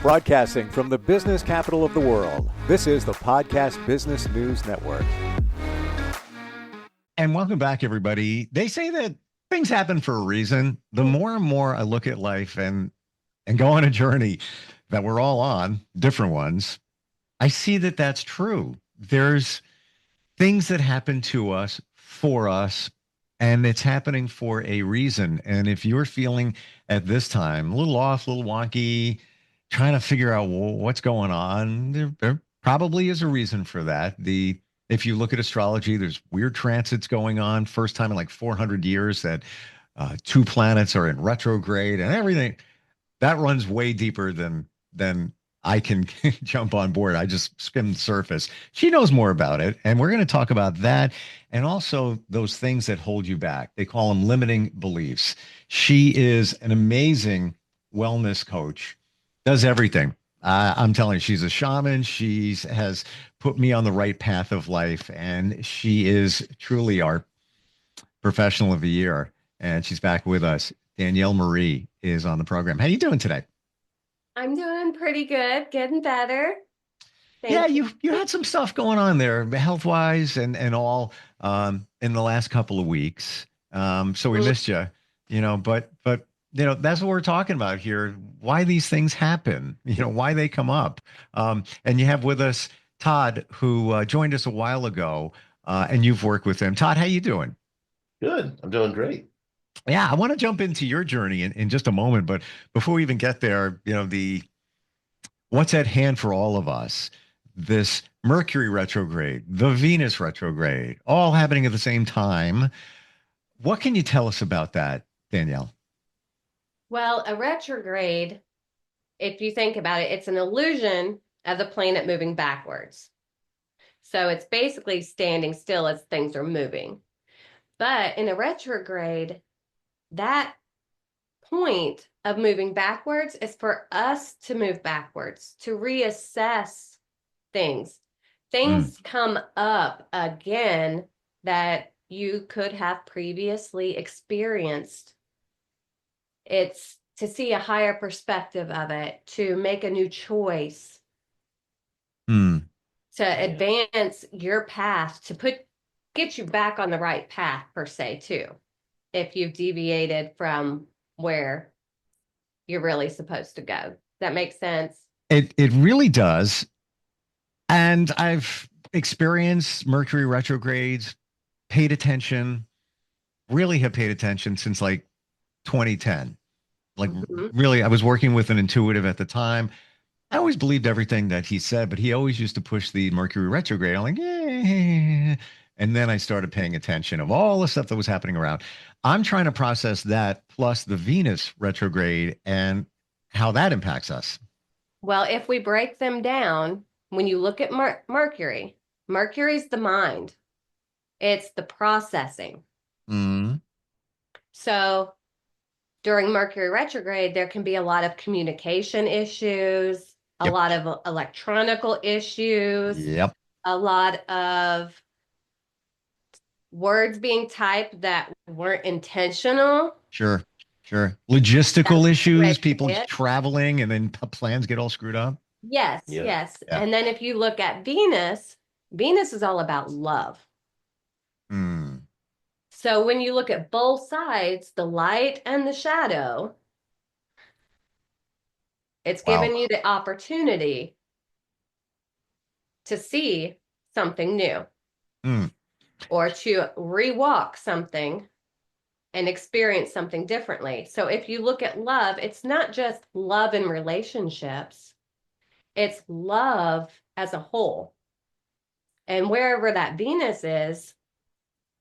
Broadcasting from the business capital of the world, this is the Podcast Business News Network. And welcome back, everybody. They say that things happen for a reason. The more and more I look at life and go on a journey that we're all on, different ones, I see that that's true. There's things that happen to us for us, and it's happening for a reason. And if you're feeling at this time a little off, a little wonky, trying to figure out what's going on, there probably is a reason for that. If you look at astrology, there's weird transits going on. First time in like 400 years that two planets are in retrograde and everything. That runs way deeper than I can jump on board. I just skimmed the surface. She knows more about it, and we're going to talk about that and also those things that hold you back. They call them limiting beliefs. She is an amazing wellness coach, does everything. I'm telling you, she's a shaman. She has put me on the right path of life, and she is truly our professional of the year. And she's back with us. Danielle Marie is on the program. How you doing today? I'm doing pretty good, getting better. Yeah, Thank you. you had some stuff going on there, health wise and all in the last couple of weeks. So we missed you, but that's what we're talking about here. Why these things happen, why they come up. And you have with us Todd, who joined us a while ago, and you've worked with him. Todd, how you doing? Good. I'm doing great. Yeah, I want to jump into your journey in just a moment, but before we even get there, the what's at hand for all of us, this Mercury retrograde, the Venus retrograde, all happening at the same time. What can you tell us about that, Danielle? Well, a retrograde, if you think about it, it's an illusion of the planet moving backwards. So it's basically standing still as things are moving. But in a retrograde, that point of moving backwards is for us to move backwards, to reassess things. Things come up again that you could have previously experienced. It's to see a higher perspective of it, to make a new choice, to advance your path, to get you back on the right path per se too, if you've deviated from where you're really supposed to go. That makes sense? It really does. And I've experienced Mercury retrogrades, paid attention, really have paid attention since like 2010. Like really, I was working with an intuitive at the time. I always believed everything that he said, but he always used to push the Mercury retrograde. I'm like, yeah. And then I started paying attention of all the stuff that was happening around. I'm trying to process that plus the Venus retrograde and how that impacts us. Well, if we break them down, when you look at Mercury's the mind. It's the processing. So during Mercury retrograde, there can be a lot of communication issues, a lot of electronical issues, a lot of words being typed that weren't intentional. Sure. Logistical issues, people traveling and then plans get all screwed up. Yes. And then if you look at Venus is all about love. So when you look at both sides, the light and the shadow, it's giving you the opportunity to see something new or to rewalk something and experience something differently. So if you look at love, it's not just love in relationships, it's love as a whole. And wherever that Venus is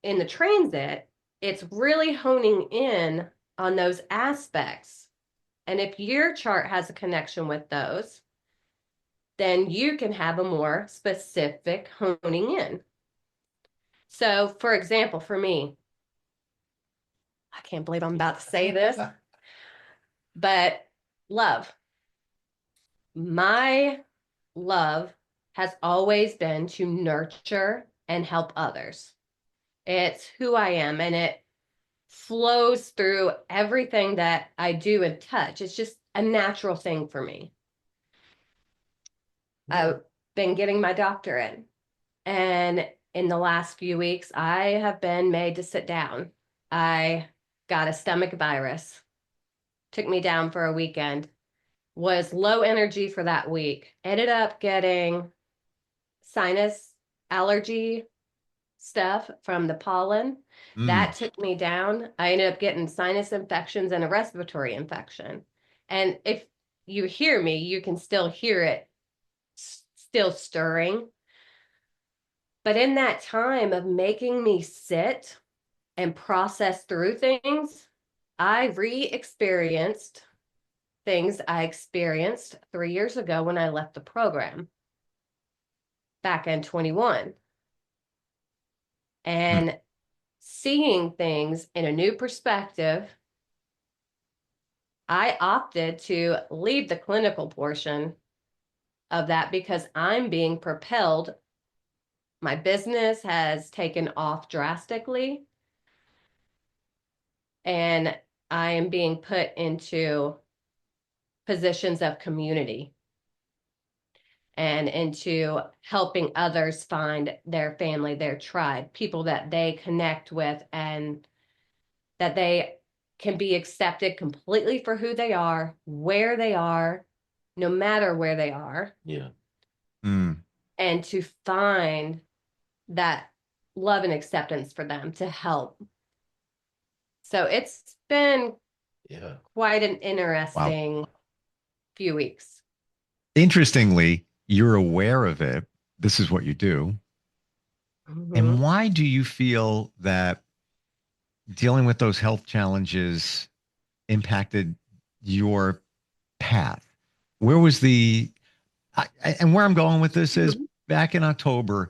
in the transit, it's really honing in on those aspects. And if your chart has a connection with those, then you can have a more specific honing in. So, for example, for me, I can't believe I'm about to say this, but love. My love has always been to nurture and help others. It's who I am, and it flows through everything that I do and touch. It's just a natural thing for me. I've been getting my doctorate. And in the last few weeks, I have been made to sit down. I got a stomach virus, took me down for a weekend, was low energy for that week, ended up getting sinus allergy stuff from the pollen. Mm. That took me down. I ended up getting sinus infections and a respiratory infection. And if you hear me, you can still hear it still stirring. But in that time of making me sit and process through things, I re experienced things I experienced 3 years ago when I left the program back in 21. Mm. And seeing things in a new perspective, I opted to leave the clinical portion of that because I'm being propelled. My business has taken off drastically, and I am being put into positions of community and into helping others find their family, their tribe, people that they connect with, and that they can be accepted completely for who they are, where they are, no matter where they are, Yeah. Mm. and to find that love and acceptance for them to help. So it's been Yeah. quite an Wow. interesting few weeks. Interestingly, you're aware of it. This is what you do. And Mhm. why do you feel that dealing with those health challenges impacted your path? Where was and where I'm going with this is Mhm. back in October,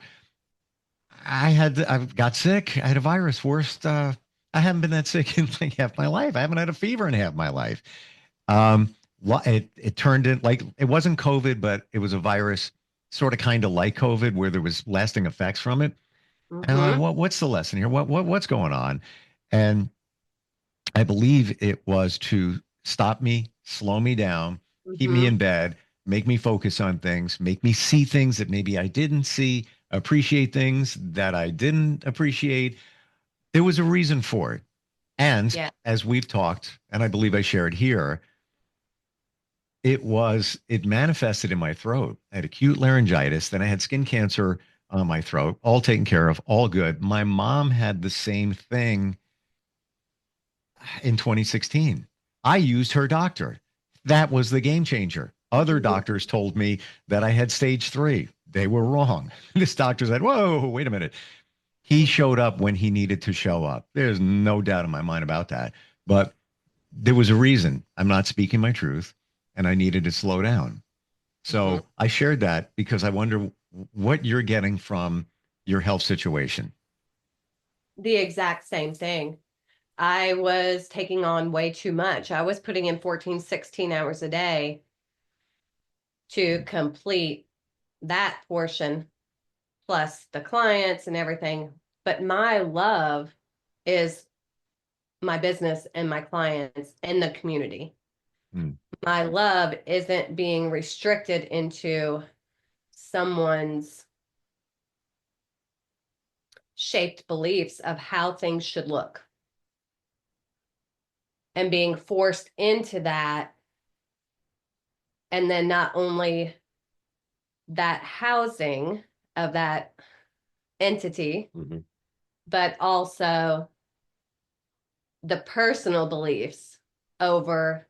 I got sick. I had a virus. Worst, I haven't been that sick in like half my life. I haven't had a fever in half my life. It turned in like it wasn't COVID, but it was a virus, sort of kind of like COVID, where there was lasting effects from it. And I'm like, Mhm. what's the lesson here? What's going on? And I believe it was to stop me, slow me down, keep me Mhm. in bed, make me focus on things, make me see things that maybe I didn't see, appreciate things that I didn't appreciate. There was a reason for it. And Yeah. as we've talked, and I believe I shared here, it manifested in my throat. I had acute laryngitis, then I had skin cancer on my throat, all taken care of, all good. My mom had the same thing in 2016. I used her doctor. That was the game changer. Other Mhm. doctors told me that I had stage 3. They were wrong. This doctor said, "Whoa, wait a minute." He Mhm. showed up when he needed to show up. There's no doubt in my mind about that. But there was a reason I'm not speaking my truth and I needed to slow down. Mhm. So I shared that because I wonder what you're getting from your health situation. The exact same thing. I was taking on way too much. I was putting in 14, 16 hours a day to complete that portion, plus the clients and everything. But my love is my business and my clients and the community. Hmm. My love isn't being restricted into someone's shaped beliefs of how things should look and being forced into that. And then not only that housing of that entity, Mhm. but also the personal beliefs over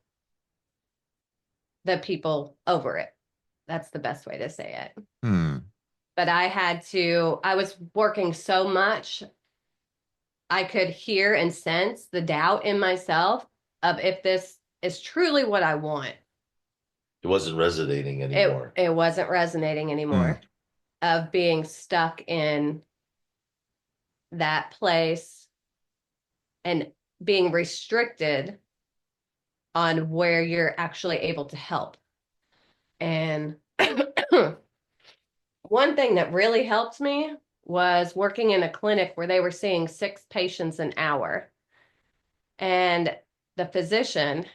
the people over it. That's the best way to say it. Hmm. But I was working so much, I could hear and sense the doubt in myself of if this is truly what I want. It wasn't resonating It anymore. it wasn't resonating Hmm. anymore of being stuck in that place and being restricted on where you're actually able to help. And one thing that really helped me was working in a clinic where they were seeing 6 patients an hour. And the physician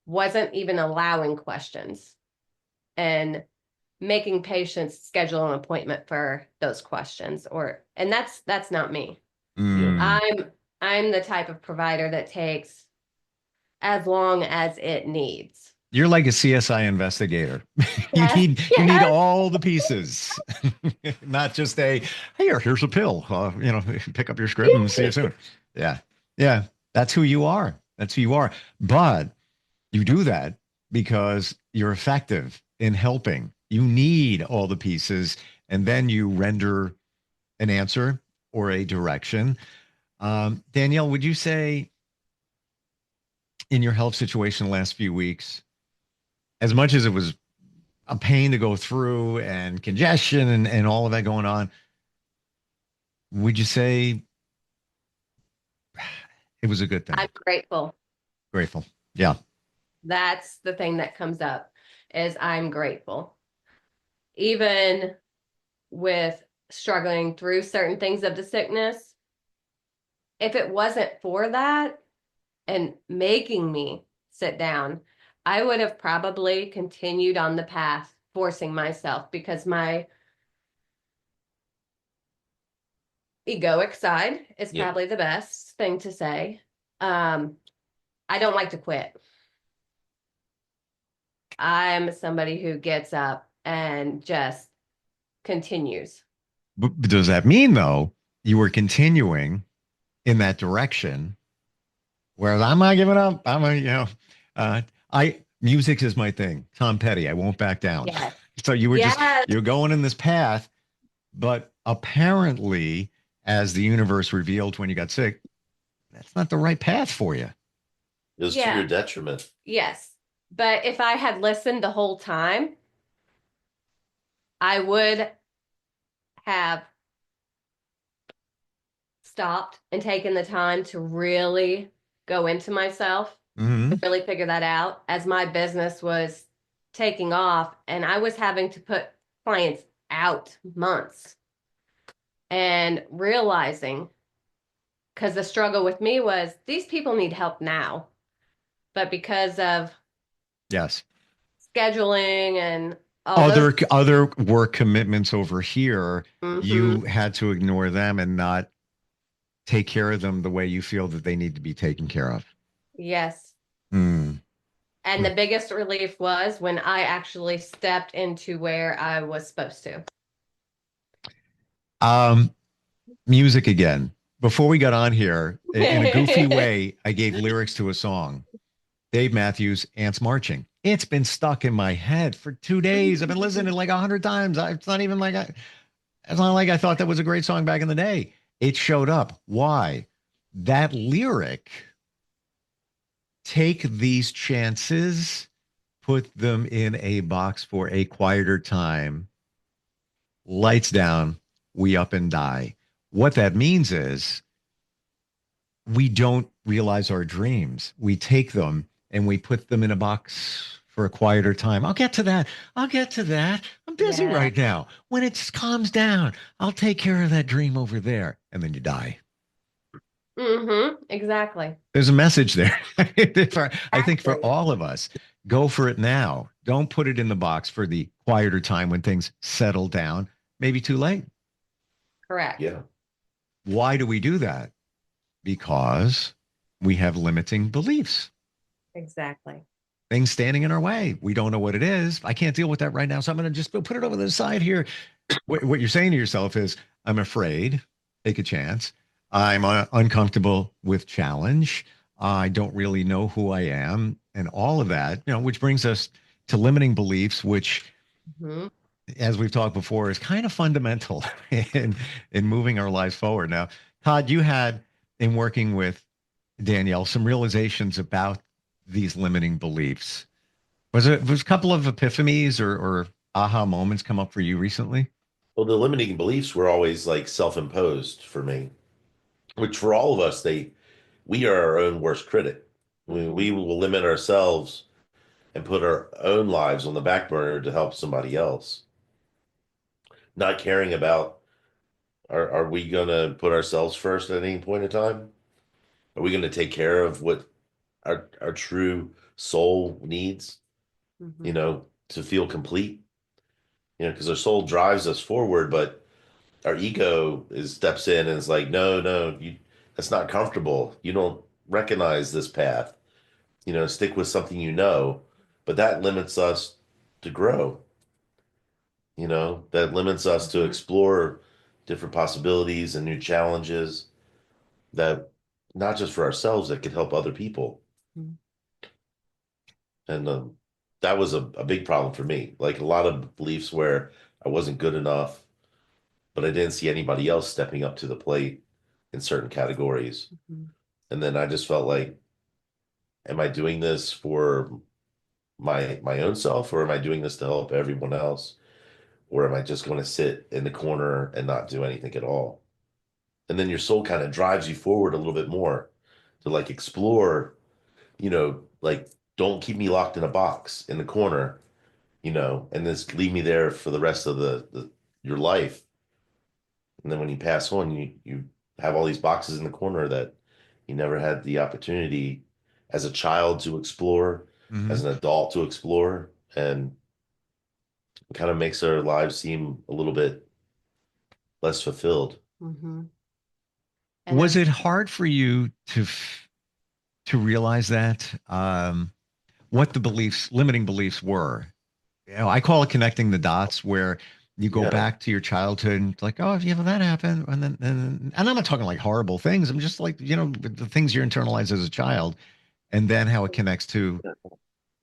wasn't even allowing questions. And making patients schedule an appointment for those questions, and that's not me. Yeah. Mm. I'm the type of provider that takes as long as it needs. You're like a CSI investigator. Yes, You need yes. all the pieces, not just a here's a pill. Pick up your script and see you soon. Yeah, yeah, that's who you are. That's who you are. But you do that because you're effective in helping. You need all the pieces, and then you render an answer or a direction. Danielle, would you say in your health situation the last few weeks, as much as it was a pain to go through and congestion and all of that going on, would you say it was a good thing? I'm grateful. Grateful. Yeah. That's the thing that comes up is I'm grateful. Even with struggling through certain things of the sickness, if it wasn't for that and making me sit down, I would have probably continued on the path, forcing myself because my egoic side is Yeah. probably the best thing to say. Um, I don't like to quit. I'm somebody who gets up and just continues. But does that mean, though, you were continuing in that direction? Whereas I'm not giving up. Uh, music is my thing. Tom Petty. I won't back down. Yes. So Yes. you're going in this path, but apparently, as the universe revealed when you got sick, that's not the right path for you. It was to Yeah. your detriment. Yes. But if I had listened the whole time, I would have stopped and taken the time to really go into myself, Hmm. to really figure that out as my business was taking off and I was having to put clients out months and realizing because the struggle with me was these people need help now. But because of Yes. scheduling and all those, Other work commitments over here, you Mhm. had to ignore them and not take care of them the way you feel that they need to be taken care of. Yes. Mm. And the biggest relief was when I actually stepped into where I was supposed to. Um, music again. Before we got on here, in a goofy way, I gave lyrics to a song. Dave Matthews, Ants Marching. It's been stuck in my head for 2 days. I've been listening like 100 times. It's not like I thought that was a great song back in the day. It showed up. Why? That lyric, take these chances, put them in a box for a quieter time, lights down, we up and die. What that means is we don't realize our dreams. We take them and we put them in a box for a quieter time. I'll get to that. I'll get to that. I'm busy Yeah. right now. When it calms down, I'll take care of that dream over there. And then you die. Exactly. There's a message there. I think for Exactly. all of us, go for it now. Don't put it in the box for the quieter time when things settle down. Maybe too late. Correct. Yeah. Why do we do that? Because we have limiting beliefs, Exactly. things standing in our way. We don't know what it is. I can't deal with that right now. So I'm going to just put it over the side here. What you're saying to yourself is, I'm afraid, take a chance. I'm uncomfortable with challenge. I don't really know who I am and all of that, which brings us to limiting beliefs, which, hmm as we've talked before, is kind of fundamental in moving our lives forward. Now, Todd, you had in working with Danielle some realizations about these limiting beliefs. Was a couple of epiphanies or aha moments come up for you recently? Well, the limiting beliefs were always like self-imposed for me, which for all of us, we are our own worst critic. We will limit ourselves and put our own lives on the back burner to help somebody else, not caring about are we gonna put ourselves first at any point in time? Are we gonna take care of what our true soul needs, hmm to feel complete? because our soul drives us forward, but our ego steps in and is like, no, no, that's not comfortable. You don't recognize this path. Stick with something but that limits us to grow. That limits us to Mhm. explore different possibilities and new challenges that not just for ourselves, that could help other people. Mhm. And that was a big problem for me. Like a lot of beliefs where I wasn't good enough, but I didn't see anybody else stepping up to the plate in certain categories. Mhm. And then I just felt like, am I doing this for my own self, or am I doing this to help everyone else? Or am I just going to sit in the corner and not do anything at all? And then your soul kind of drives you forward a little bit more to like explore, like don't keep me locked in a box in the corner, and just leave me there for the rest of your life. And then when you pass on, you have all these boxes in the corner that you never had the opportunity as a child to explore, as Mhm. an adult to explore, and it kind of makes our lives seem a little bit less fulfilled. Mhm. And Was that's it hard for you to realize that what the limiting beliefs were? I call it connecting the dots, where you go Yeah. back to your childhood and it's like, oh, if you have that happen, and I'm not talking like horrible things. I'm just like, the things you internalize as a child, and then how it connects to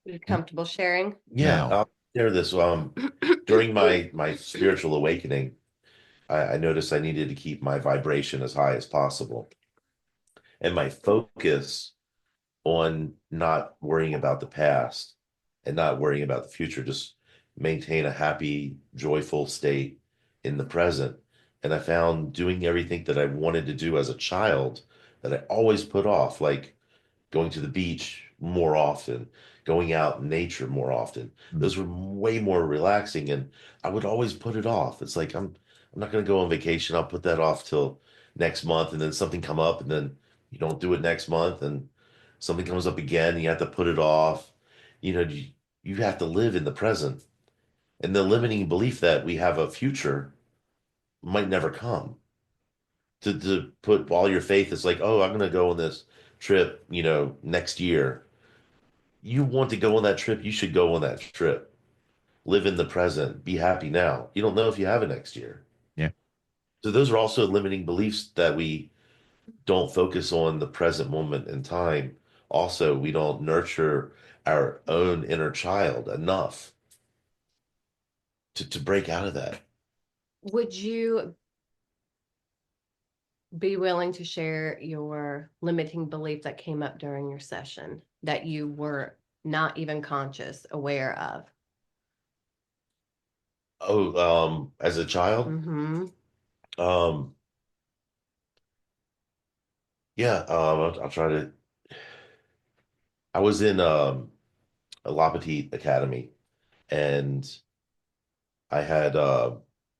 you comfortable sharing. Yeah, now. I'll share this. During my spiritual awakening, I noticed I needed to keep my vibration as high as possible, and my focus on not worrying about the past and not worrying about the future, just maintain a happy, joyful state in the present. And I found doing everything that I wanted to do as a child that I always put off, like going to the beach more often, going out in nature more often. Mm. Those were way more relaxing, and I would always put it off. It's like I'm not going to go on vacation. I'll put that off till next month, and then something come up, and then you don't do it next month, and something comes up again, and you have to put it off. You have to live in the present, and the limiting belief that we have a future might never come. To put all your faith, it's like, oh, I'm going to go on this trip, next year. You want to go on that trip, you should go on that trip. Live in the present, be happy now. You don't know if you have it next year. Yeah. So those are also limiting beliefs that we don't focus on the present moment in time. Also, we don't nurture our own inner child enough to break out of that. Would you be willing to share your limiting belief that came up during your session that you were not even aware of? Oh, as a child, Mm-hmm. um, yeah, I'll try to. I was in a La Petite Academy, and I had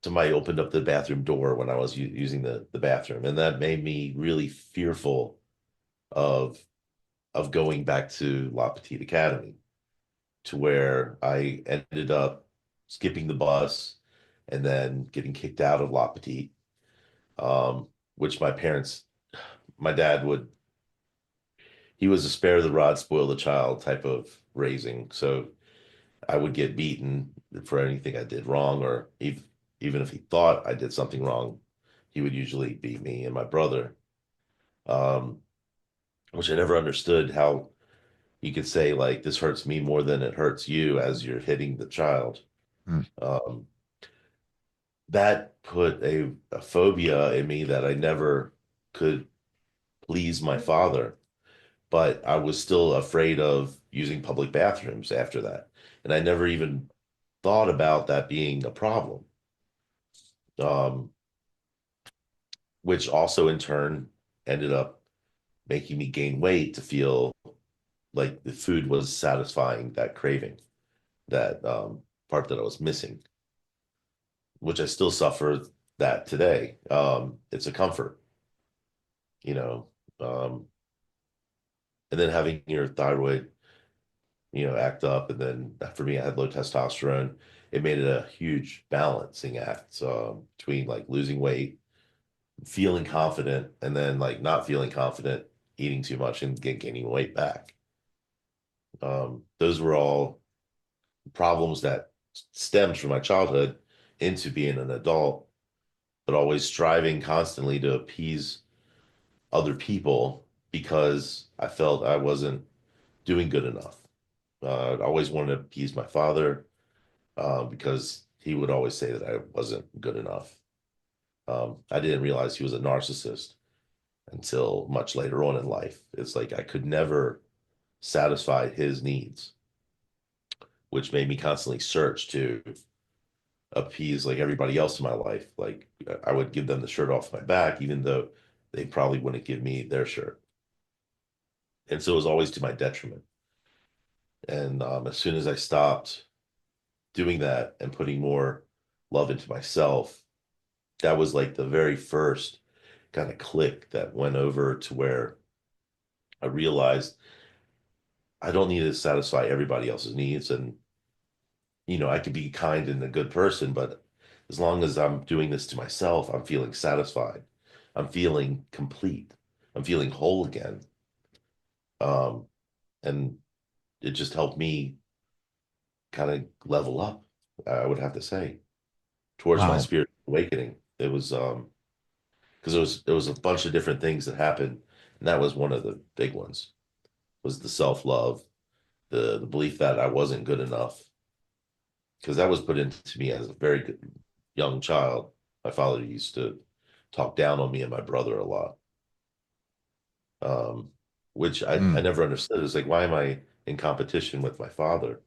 somebody opened up the bathroom door when I was using the bathroom, and that made me really fearful of going back to La Petite Academy, to where I ended up skipping the bus and then getting kicked out of La Petite, which my dad he was a spare the rod, spoil the child type of raising. So I would get beaten for anything I did wrong, or even if he thought I did something wrong, he would usually beat me and my brother. Um, which I never understood how you could say like this hurts me more than it hurts you as you're hitting the child. Mm. Um, that put a phobia in me that I never could please my father, but I was still afraid of using public bathrooms after that. And I never even thought about that being a problem. Um, which also in turn ended up making me gain weight to feel like the food was satisfying that craving, that part that I was missing, which I still suffer that today. It's a comfort, you know, um, and then having your thyroid, act up. And then for me, I had low testosterone, it made it a huge balancing act between like losing weight, feeling confident, and then like not feeling confident, eating too much and gaining weight back. Those were all problems that stemmed from my childhood into being an adult, but always striving constantly to appease other people because I felt I wasn't doing good enough. I always wanted to appease my father because he would always say that I wasn't good enough. I didn't realize he was a narcissist until much later on in life. It's like I could never satisfy his needs, which made me constantly search to appease like everybody else in my life. Like I would give them the shirt off my back, even though they probably wouldn't give me their shirt. And so it was always to my detriment. And as soon as I stopped doing that and putting more love into myself, that was like the very first kind of click that went over to where I realized I don't need to satisfy everybody else's needs. And, I could be kind and a good person, but as long as I'm doing this to myself, I'm feeling satisfied. I'm feeling complete. I'm feeling whole again. And it just helped me kind of level up, I would have to say, towards my Wow. spiritual awakening. It was because there was a bunch of different things that happened, and that was one of the big ones. Was the self-love, the belief that I wasn't good enough, because that was put into me as a very good young child. My father used to talk down on me and my brother a lot, which I Mm. never understood. It's like, why am I in competition with my father?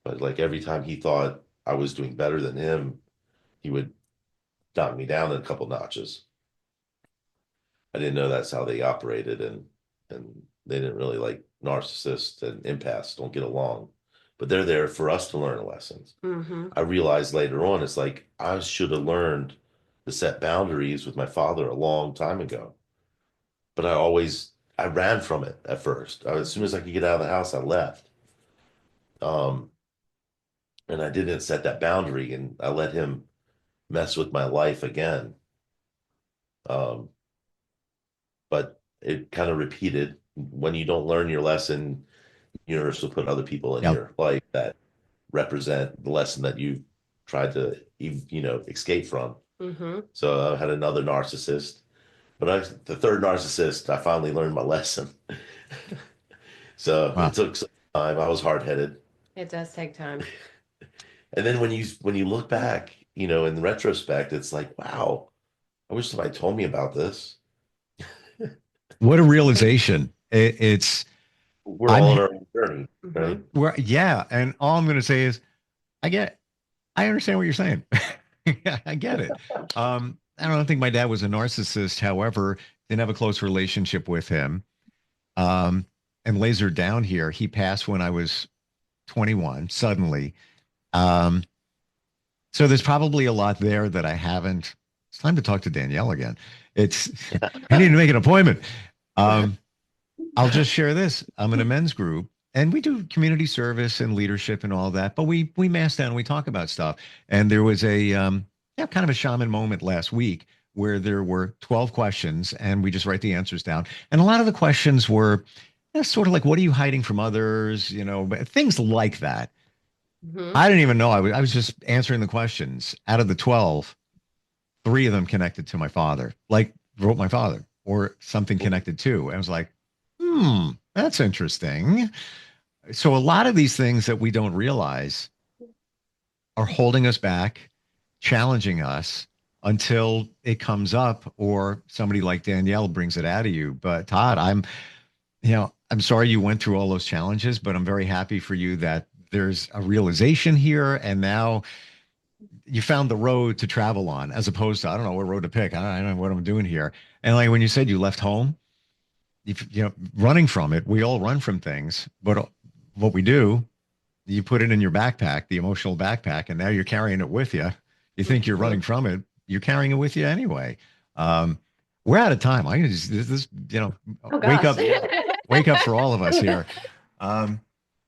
But like every time he thought I was doing better than him, he would knock me down a couple notches. I didn't know that's how they operated, and they didn't really like narcissists and empaths don't get along, but they're there for us to learn lessons. Mm-hmm. I realized later on, it's like I should have learned to set boundaries with my father a long time ago, but I ran from it at first. As soon as I could get out of the house, I left. Um, and I didn't set that boundary, and I let him mess with my life again. Um, but it kind of repeated. When you don't learn your lesson, you're supposed to put other people in Yep. your life that represent the lesson that you tried to escape from. Mm-hmm. So I had another narcissist, but the third narcissist, I finally learned my lesson. So Wow. it took some time. I was hard headed, It does take time. and then when you look back, in retrospect, it's like, wow, I wish somebody told me about this. What a realization. It's, We're I'm, all on our own journey, Mm-hmm. right? yeah. And all I'm going to say is, I understand what you're saying. Yeah, I get it. I don't think my dad was a narcissist. However, didn't have a close relationship with him. Um, and laser down here, he passed when I was 21 suddenly. Um, so there's probably a lot there that I haven't. It's time to talk to Danielle again. It's I need to make an appointment. Um, I'll just share this. I'm in a men's group and we do community service and leadership and all that, but we mass down and we talk about stuff. And there was a kind of a shaman moment last week where there were 12 questions and we just write the answers down. And a lot of the questions were sort of like, what are you hiding from others? Things like that. Mm-hmm. I didn't even know. I was just answering the questions. Out of the 12, three of them connected to my father, like wrote my father or something connected to. I was like, that's interesting. So a lot of these things that we don't realize are holding us back, challenging us until it comes up or somebody like Danielle brings it out of you. But Todd, I'm sorry you went through all those challenges, but I'm very happy for you that there's a realization here and now you found the road to travel on as opposed to, I don't know what road to pick. I don't know what I'm doing here. And like when you said you left home, running from it, we all run from things, but what we do, you put it in your backpack, the emotional backpack, and now you're carrying it with you. You think you're running from it, you're carrying it with you anyway. Um, we're out of time. I can just, this, Oh wake gosh. up, wake up for all of us here. Um,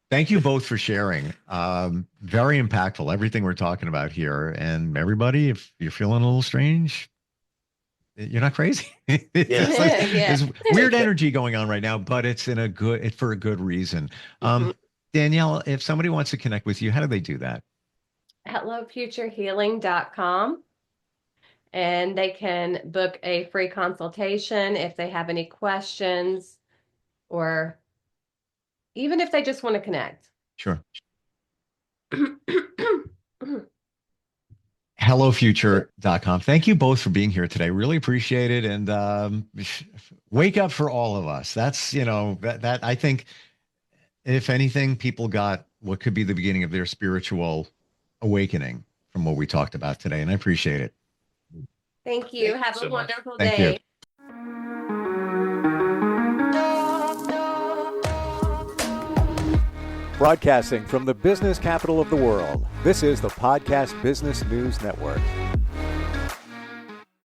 Thank you both for sharing. Very impactful, everything we're talking about here. And everybody, if you're feeling a little strange, you're not crazy. It's like, Yeah. there's weird energy going on right now, but it's for a good reason. Mhm. Danielle, if somebody wants to connect with you, how do they do that? HelloFutureHealing.com. And they can book a free consultation if they have any questions, or even if they just want to connect. Sure. HelloFuture.com. Thank you both for being here today. Really appreciate it. And wake up for all of us. That's, that I think, if anything, people got what could be the beginning of their spiritual awakening from what we talked about today. And I appreciate it. Thank you. Thank you Have so a much. wonderful Thank you. day. Broadcasting from the business capital of the world, this is the Podcast Business News Network.